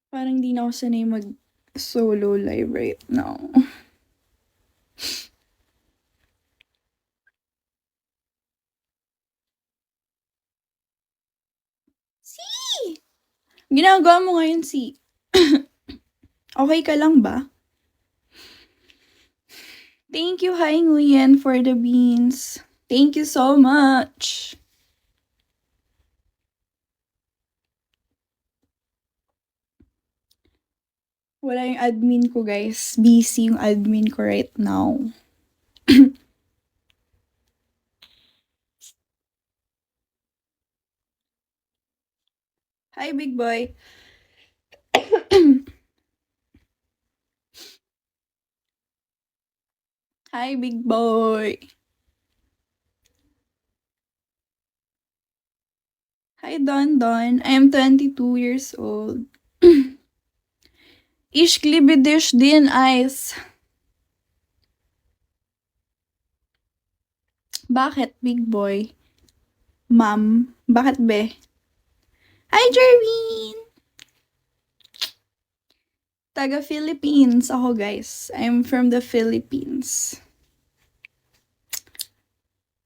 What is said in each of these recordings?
Parang di na ako sanay mag-solo live right now. Si! Ginagawa mo ngayon, Si? Okay ka lang ba? Thank you, Hi Nguyen, for the beans. Thank you so much. Wala yung admin ko, guys. Busy yung admin ko right now. Hi, big boy. Hi, big boy. Hi, Don Don. I am 22 years old. Ich liebe dich, din Eis. Bakit, big boy? Ma'am, bakit be? Hi, Jerwin! Taga Philippines ako, guys. I'm from the Philippines.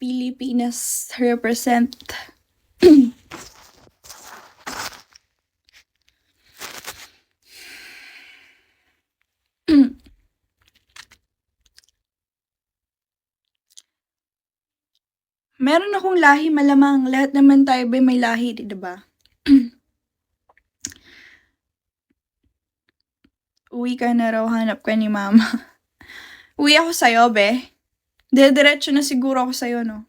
Pilipinas represent. Meron akong lahi malamang. Lahat naman tayo ba may lahi, di ba? Uwi ka na raw, hanap ka ni mama. Uwi ako sa'yo, be. Diretso na siguro ako sa'yo, no?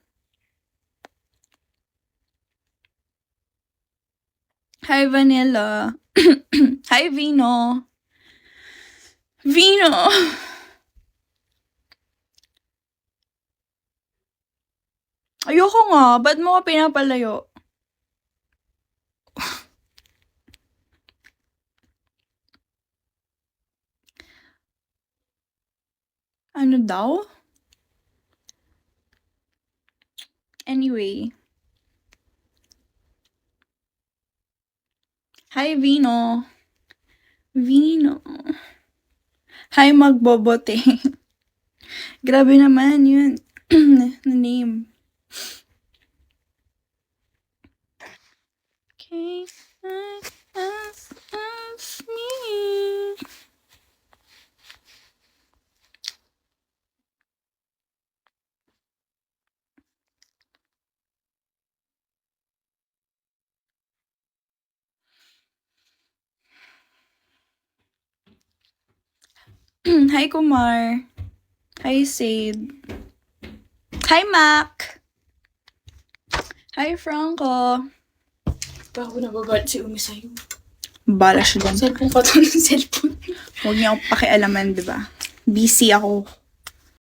Hi, Vanilla. Hi, Vino. Vino! Ayoko nga. Ba't mo ka pinapalayo? Ano daw? Anyway. Hi, Vino. Vino. Hi, magbobote. Grabe naman yun. Na name. Okay. Ask me. Hi, Kumar. Hi, Sade. Hi, Mac. Hi, Franco. Bago nagagalit si Umi sa'yo. Bala siya dyan. Cellphone ka to ng cellphone. Huwag niya akong pakialaman, di ba? Busy ako.